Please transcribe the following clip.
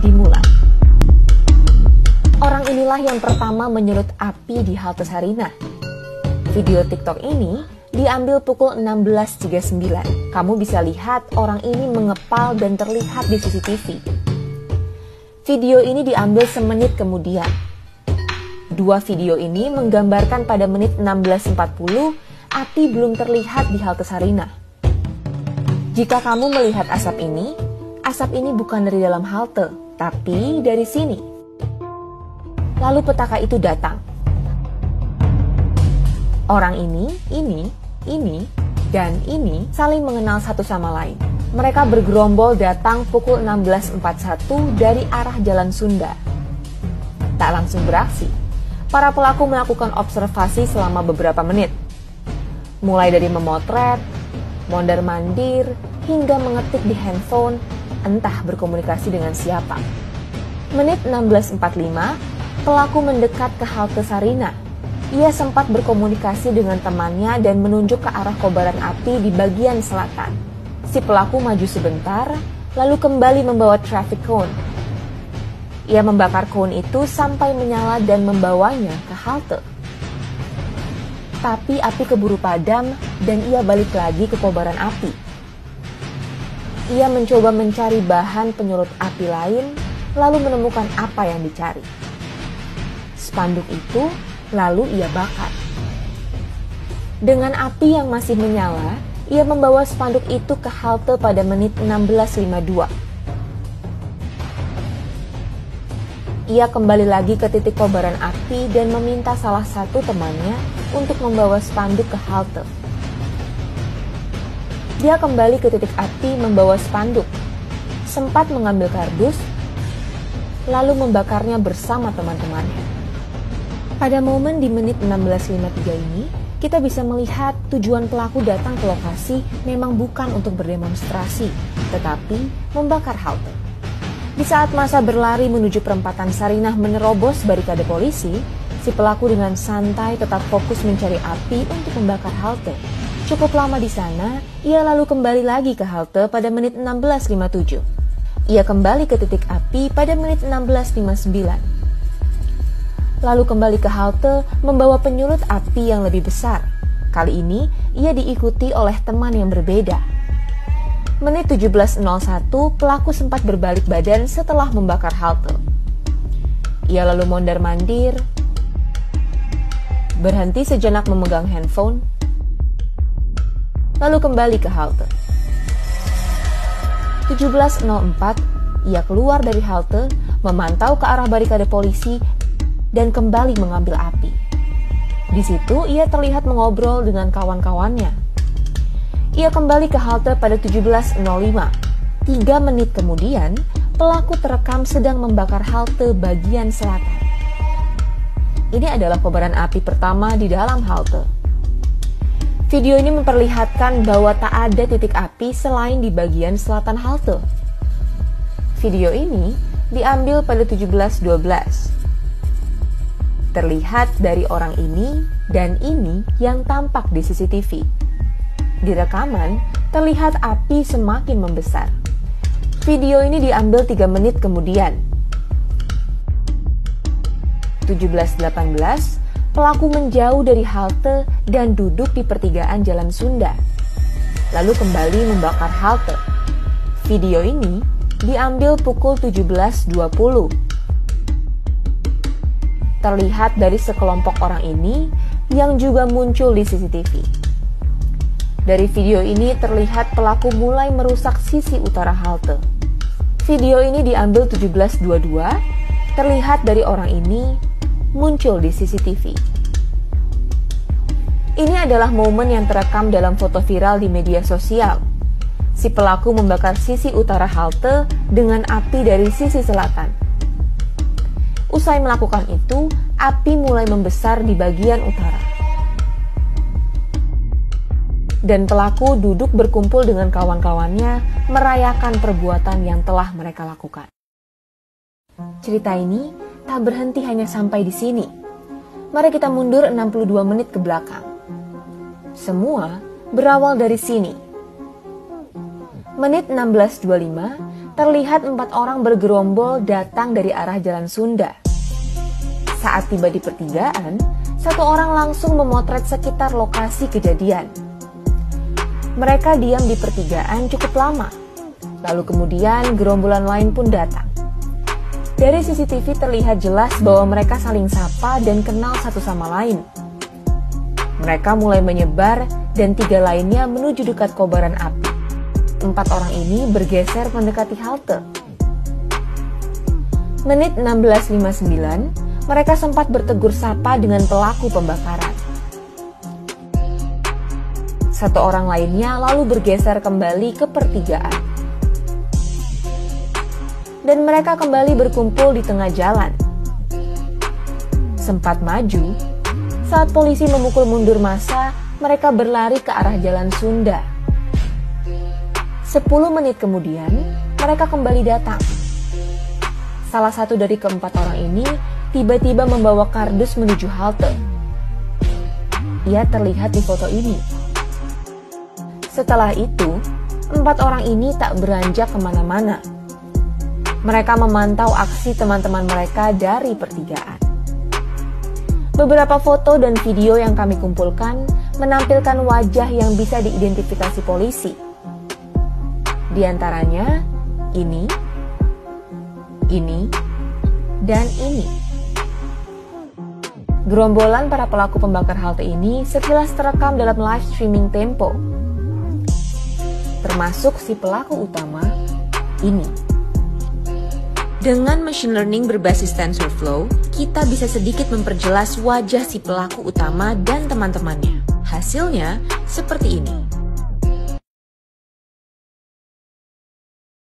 dimulai. Orang inilah yang pertama menyulut api di halte Sarinah. Video TikTok ini diambil pukul 16.39. Kamu bisa lihat orang ini mengepal dan terlihat di CCTV. Video ini diambil semenit kemudian. Dua video ini menggambarkan pada menit 16.40 api belum terlihat di halte Sarinah. Jika kamu melihat asap ini bukan dari dalam halte, tapi dari sini. Lalu petaka itu datang. Orang ini, dan ini saling mengenal satu sama lain. Mereka bergerombol datang pukul 16.41 dari arah Jalan Sunda. Tak langsung beraksi, para pelaku melakukan observasi selama beberapa menit. Mulai dari memotret, mondar-mandir, hingga mengetik di handphone, entah berkomunikasi dengan siapa. Menit 16.45, pelaku mendekat ke halte Sarinah. Ia sempat berkomunikasi dengan temannya dan menunjuk ke arah kobaran api di bagian selatan. Si pelaku maju sebentar, lalu kembali membawa traffic cone. Ia membakar cone itu sampai menyala dan membawanya ke halte. Tapi api keburu padam dan ia balik lagi ke kobaran api. Ia mencoba mencari bahan penyulut api lain, lalu menemukan apa yang dicari. Spanduk itu lalu ia bakar. Dengan api yang masih menyala, ia membawa spanduk itu ke halte pada menit 16.52. Ia kembali lagi ke titik kobaran api dan meminta salah satu temannya untuk membawa spanduk ke halte. Dia kembali ke titik api membawa spanduk, sempat mengambil kardus, lalu membakarnya bersama teman-temannya. Pada momen di menit 16.53 ini, kita bisa melihat tujuan pelaku datang ke lokasi memang bukan untuk berdemonstrasi, tetapi membakar halte. Di saat masa berlari menuju perempatan Sarinah menerobos barikade polisi, si pelaku dengan santai tetap fokus mencari api untuk membakar halte. Cukup lama di sana, ia lalu kembali lagi ke halte pada menit 16.57. Ia kembali ke titik api pada menit 16.59. Lalu kembali ke halte membawa penyulut api yang lebih besar. Kali ini ia diikuti oleh teman yang berbeda. Menit 17.01 pelaku sempat berbalik badan setelah membakar halte. Ia lalu mondar-mandir, berhenti sejenak memegang handphone, lalu kembali ke halte. 17.04 ia keluar dari halte, memantau ke arah barikade polisi dan kembali mengambil api. Di situ ia terlihat mengobrol dengan kawan-kawannya. Ia kembali ke halte pada 17.05. 3 menit kemudian, pelaku terekam sedang membakar halte bagian selatan. Ini adalah kobaran api pertama di dalam halte. Video ini memperlihatkan bahwa tak ada titik api selain di bagian selatan halte. Video ini diambil pada 17.12. Terlihat dari orang ini dan ini yang tampak di CCTV. Di rekaman, terlihat api semakin membesar. Video ini diambil 3 menit kemudian. 17.18, pelaku menjauh dari halte dan duduk di pertigaan Jalan Sunda. Lalu kembali membakar halte. Video ini diambil pukul 17.20. Terlihat dari sekelompok orang ini yang juga muncul di CCTV. Dari video ini terlihat pelaku mulai merusak sisi utara halte. Video ini diambil 17.22, terlihat dari orang ini muncul di CCTV. Ini adalah momen yang terekam dalam foto viral di media sosial. Si pelaku membakar sisi utara halte dengan api dari sisi selatan. Usai melakukan itu, api mulai membesar di bagian utara. Dan pelaku duduk berkumpul dengan kawan-kawannya merayakan perbuatan yang telah mereka lakukan. Cerita ini tak berhenti hanya sampai di sini. Mari kita mundur 62 menit ke belakang. Semua berawal dari sini. Menit 16.25, terlihat 4 orang bergerombol datang dari arah Jalan Sunda. Saat tiba di pertigaan, 1 orang langsung memotret sekitar lokasi kejadian. Mereka diam di pertigaan cukup lama, lalu kemudian gerombolan lain pun datang. Dari CCTV terlihat jelas bahwa mereka saling sapa dan kenal satu sama lain. Mereka mulai menyebar dan 3 lainnya menuju dekat kobaran api. 4 orang ini bergeser mendekati halte. Menit 16.59, mereka sempat bertegur sapa dengan pelaku pembakaran. 1 orang lainnya lalu bergeser kembali ke pertigaan. Dan mereka kembali berkumpul di tengah jalan. Sempat maju, saat polisi memukul mundur massa, mereka berlari ke arah Jalan Sunda. 10 menit kemudian, mereka kembali datang. Salah satu dari ke-4 orang ini tiba-tiba membawa kardus menuju halte. Ia terlihat di foto ini. Setelah itu, 4 orang ini tak beranjak kemana-mana. Mereka memantau aksi teman-teman mereka dari pertigaan. Beberapa foto dan video yang kami kumpulkan menampilkan wajah yang bisa diidentifikasi polisi. Di antaranya, ini, dan ini. Gerombolan para pelaku pembakar halte ini sekilas terekam dalam live streaming Tempo. Termasuk si pelaku utama, ini. Dengan machine learning berbasis TensorFlow, kita bisa sedikit memperjelas wajah si pelaku utama dan teman-temannya. Hasilnya seperti ini.